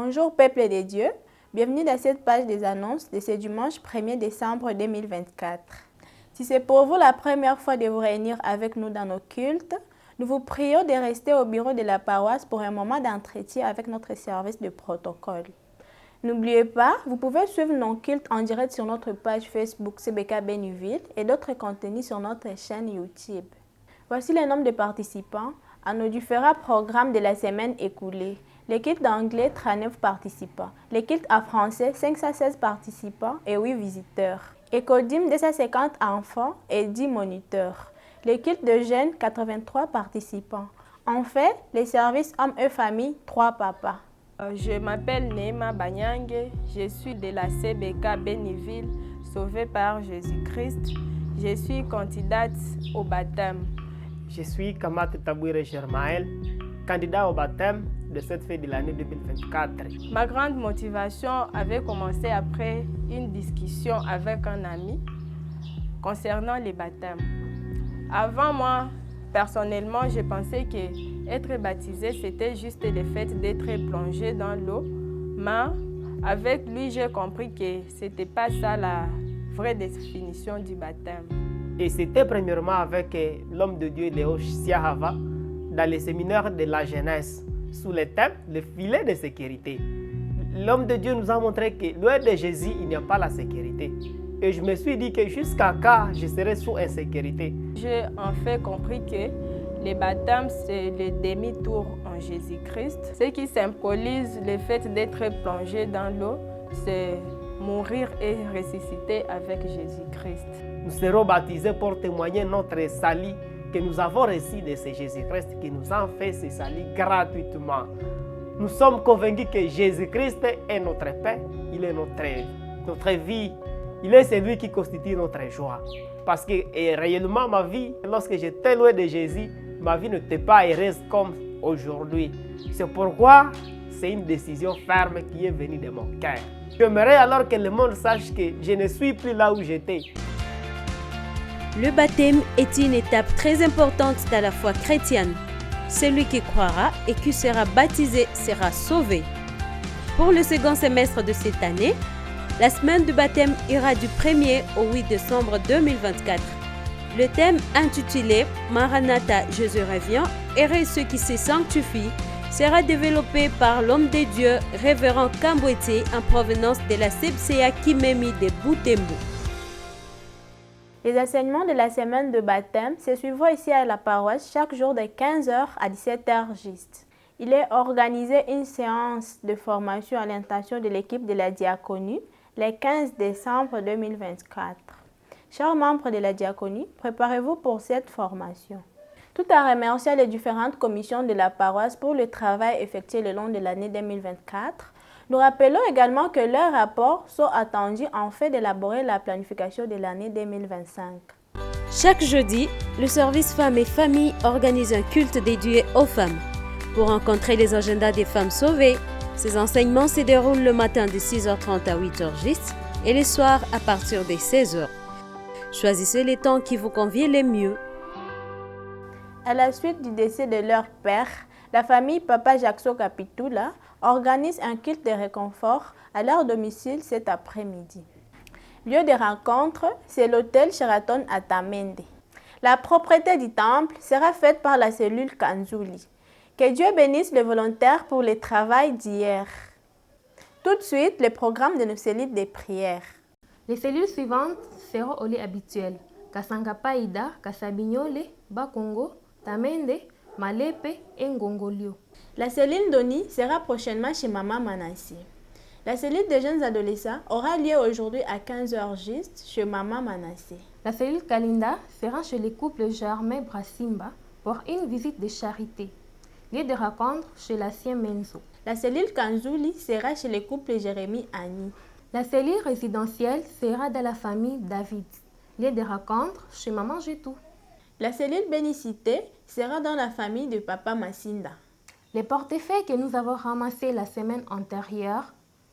Bonjour peuple de Dieu, bienvenue dans cette page des annonces de ce dimanche 1er décembre 2024. Si c'est pour vous la première fois de vous réunir avec nous dans nos cultes, nous vous prions de rester au bureau de la paroisse pour un moment d'entretien avec notre service de protocole. N'oubliez pas, vous pouvez suivre nos cultes en direct sur notre page Facebook CBK Bénuville et d'autres contenus sur notre chaîne YouTube. Voici le nombre de participants à nos différents programmes de la semaine écoulée. L'équipe d'anglais, 39 participants. L'équipe en français, 516 participants et 8 visiteurs. Écodim, 250 enfants et 10 moniteurs. L'équipe de jeunes, 83 participants. En fait, les services hommes et familles, 3 papas. Je m'appelle Neema Banyange, je suis de la CBK Bénuville, sauvée par Jésus-Christ. Je suis candidate au baptême. Je suis Kamat Tabouire Germaël, candidat au baptême de cette fête de l'année 2024. Ma grande motivation avait commencé après une discussion avec un ami concernant les baptêmes. Avant moi, personnellement, je pensais que être baptisé, c'était juste le fait d'être plongé dans l'eau. Mais avec lui, j'ai compris que ce n'était pas ça la vraie définition du baptême. Et c'était premièrement avec l'homme de Dieu Léo Siahava dans les séminaires de la jeunesse sous le thème le filet de sécurité. L'homme de Dieu nous a montré que loin de Jésus, il n'y a pas la sécurité. Et je me suis dit que jusqu'à quand je serai sous insécurité. J'ai en fait compris que le baptême, c'est le demi-tour en Jésus-Christ. Ce qui symbolise le fait d'être plongé dans l'eau, c'est mourir et ressusciter avec Jésus-Christ. Nous serons baptisés pour témoigner notre salut que nous avons reçu de ce Jésus-Christ qui nous a fait ce salut gratuitement. Nous sommes convaincus que Jésus-Christ est notre paix, il est notre vie, il est celui qui constitue notre joie. Parce que réellement ma vie, lorsque j'étais loin de Jésus, ma vie n'était pas heureuse comme aujourd'hui. C'est pourquoi c'est une décision ferme qui est venue de mon cœur. J'aimerais alors que le monde sache que je ne suis plus là où j'étais. Le baptême est une étape très importante dans la foi chrétienne. Celui qui croira et qui sera baptisé sera sauvé. Pour le second semestre de cette année, la semaine du baptême ira du 1er au 8 décembre 2024. Le thème intitulé « Maranatha, Jésus revient, heureux ceux qui se sanctifient » sera développé par l'homme de Dieu, révérend Kambwete, en provenance de la CBCA Kimemi de Butembo. Les enseignements de la semaine de baptême se suivront ici à la paroisse chaque jour de 15h à 17h juste. Il est organisé une séance de formation à l'intention de l'équipe de la diaconie le 15 décembre 2024. Chers membres de la diaconie, préparez-vous pour cette formation. Tout en remerciant les différentes commissions de la paroisse pour le travail effectué le long de l'année 2024, nous rappelons également que leurs rapports sont attendus en fait d'élaborer la planification de l'année 2025. Chaque jeudi, le service Femmes et Familles organise un culte dédié aux femmes. Pour rencontrer les agendas des femmes sauvées, ces enseignements se déroulent le matin de 6h30 à 8h juste et le soir à partir de 16h. Choisissez les temps qui vous conviennent le mieux. À la suite du décès de leur père, la famille Papa Jackson Capitula organise un culte de réconfort à leur domicile cet après-midi. Lieu de rencontre, c'est l'hôtel Sheraton à Tamende. La propreté du temple sera faite par la cellule Kanzuli. Que Dieu bénisse les volontaires pour le travail d'hier. Tout de suite, le programme de nos cellules de prière. Les cellules suivantes seront au lieu habituel. Kasangapaïda, Kasabignole, Bakongo, Tamende, Malepe et Ngongolio. La cellule Doni sera prochainement chez Maman Manassi. La cellule des jeunes adolescents aura lieu aujourd'hui à 15h juste chez Maman Manassi. La cellule Kalinda sera chez les couples Germain Brassimba pour une visite de charité. Lieu de rencontre chez la Sien Menzo. La cellule Kanzuli sera chez les couples Jérémy Annie. La cellule résidentielle sera dans la famille David. Lieu de rencontre chez Maman Jetou. La cellule Bénicité sera dans la famille de Papa Massinda. Les portefeuilles que nous avons ramassés la semaine antérieure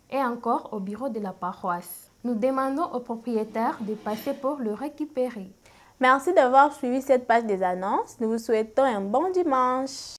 est encore au bureau de la paroisse. Nous demandons aux propriétaires de passer pour le récupérer. Merci d'avoir suivi cette page des annonces. Nous vous souhaitons un bon dimanche.